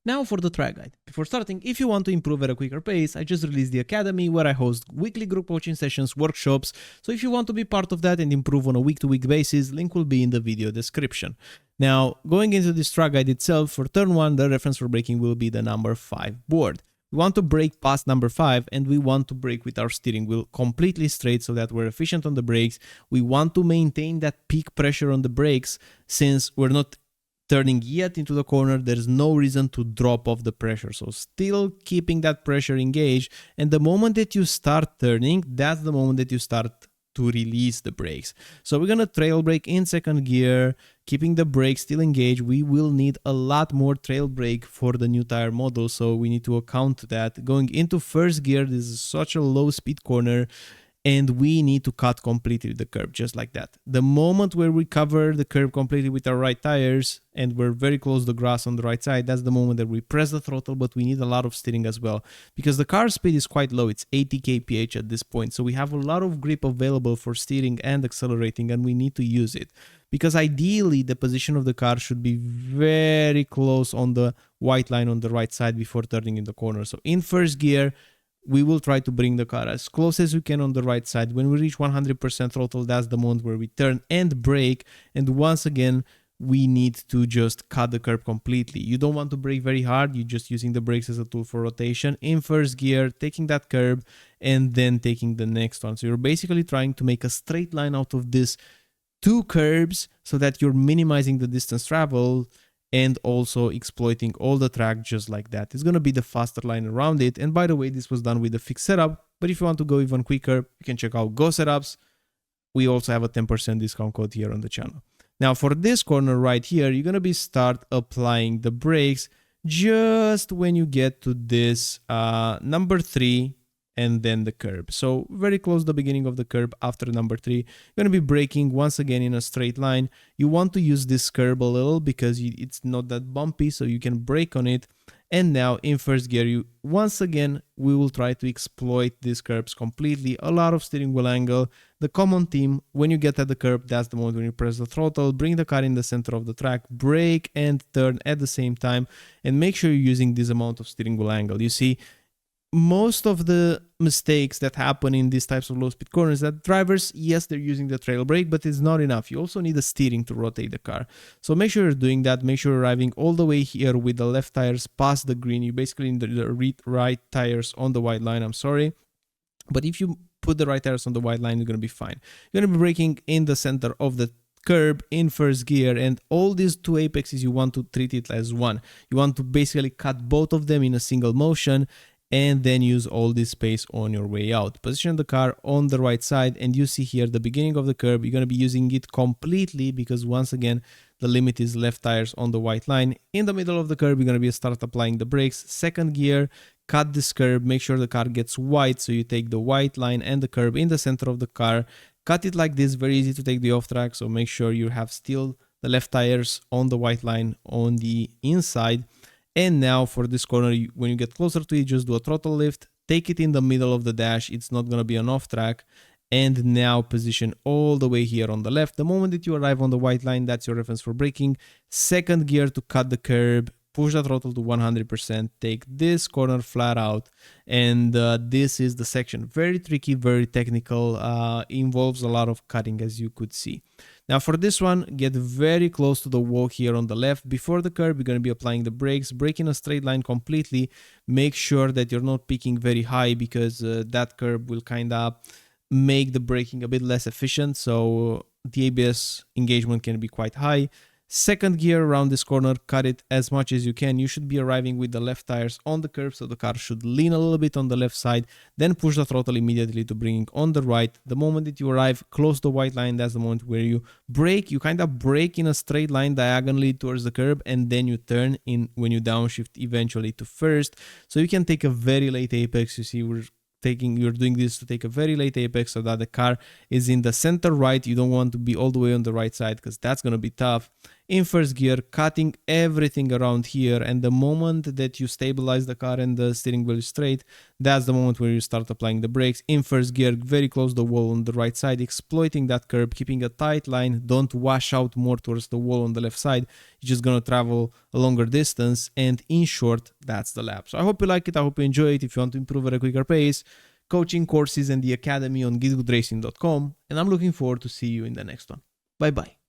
Now for the track guide. Before starting, if you want to improve at a quicker pace, I just released the Academy where I host weekly group coaching sessions, workshops, so if you want to be part of that and improve on a week-to-week basis, link will be in the video description. Now, going into this track guide itself, for turn 1, the reference for braking will be the number 5 board. We want to brake past number 5 and we want to brake with our steering wheel completely straight so that we're efficient on the brakes. We want to maintain that peak pressure on the brakes since we're not turning yet into the corner. There's no reason to drop off the pressure, so still keeping that pressure engaged, and the moment that you start turning, that's the moment that you start to release the brakes. So we're gonna trail brake in second gear, keeping the brakes still engaged. We will need a lot more trail brake for the new tire model, so we need to account that. Going into first gear, this is such a low speed corner, and we need to cut completely the curb, just like that. The moment where we cover the curb completely with our right tires and we're very close to the grass on the right side, that's the moment that we press the throttle, but we need a lot of steering as well because the car speed is quite low. It's 80 kph at this point, so we have a lot of grip available for steering and accelerating, and we need to use it because ideally the position of the car should be very close on the white line on the right side before turning in the corner. So in first gear, we will try to bring the car as close as we can on the right side. When we reach 100% throttle, that's the moment where we turn and brake. And once again, we need to just cut the curb completely. You don't want to brake very hard. You're just using the brakes as a tool for rotation. In first gear, taking that curb and then taking the next one. So you're basically trying to make a straight line out of this 2 curbs so that you're minimizing the distance travel and also exploiting all the track just like that. It's going to be the faster line around it. And by the way, this was done with a fixed setup, but if you want to go even quicker, you can check out Go Setups. We also have a 10% discount code here on the channel. Now for this corner right here, you're going to be start applying the brakes just when you get to this number 3 and then the curb. So very close to the beginning of the curb after number 3. You're going to be braking once again in a straight line. You want to use this curb a little because it's not that bumpy, so you can brake on it. And now in first gear, once again, we will try to exploit these curbs completely. A lot of steering wheel angle. The common theme, when you get at the curb, that's the moment when you press the throttle, bring the car in the center of the track, brake and turn at the same time, and make sure you're using this amount of steering wheel angle. You see, most of the mistakes that happen in these types of low speed corners that drivers, yes, they're using the trail brake, but it's not enough. You also need the steering to rotate the car. So make sure you're doing that. Make sure you're arriving all the way here with the left tires past the green. You basically need the right tires on the white line. I'm sorry. But if you put the right tires on the white line, you're going to be fine. You're going to be braking in the center of the curb in first gear, and all these 2 apexes, you want to treat it as one. You want to basically cut both of them in a single motion and then use all this space on your way out. Position the car on the right side, and you see here the beginning of the curb. You're going to be using it completely because once again, the limit is left tires on the white line. In the middle of the curb, you're going to be start applying the brakes. Second gear, cut this curb, make sure the car gets white, so you take the white line and the curb in the center of the car. Cut it like this, very easy to take the off track, so make sure you have still the left tires on the white line on the inside. And now for this corner, when you get closer to it, just do a throttle lift, take it in the middle of the dash. It's not going to be an off track. And now position all the way here on the left. The moment that you arrive on the white line, that's your reference for braking. Second gear to cut the curb, push the throttle to 100%, take this corner flat out. And this is the section. Very tricky, very technical, involves a lot of cutting as you could see. Now for this one, get very close to the wall here on the left. Before the curb, you're going to be applying the brakes, brake in a straight line completely. Make sure that you're not peaking very high because that curb will kind of make the braking a bit less efficient. So the ABS engagement can be quite high. Second gear around this corner, cut it as much as you can. You should be arriving with the left tires on the curb, so the car should lean a little bit on the left side, then push the throttle immediately to bring it on the right. The moment that you arrive close to the white line, that's the moment where you brake. You kind of brake in a straight line diagonally towards the curb, and then you turn in when you downshift eventually to first. So you can take a very late apex. You see, you're doing this to take a very late apex so that the car is in the center right. You don't want to be all the way on the right side because that's going to be tough. in first gear, cutting everything around here, and the moment that you stabilize the car and the steering wheel is straight, that's the moment where you start applying the brakes. In first gear, very close to the wall on the right side, exploiting that curb, keeping a tight line, don't wash out more towards the wall on the left side, you're just gonna travel a longer distance, and in short, that's the lap. So I hope you like it, I hope you enjoy it. If you want to improve at a quicker pace, coaching courses and the academy on GITGUDRacing.com, and I'm looking forward to see you in the next one. Bye bye.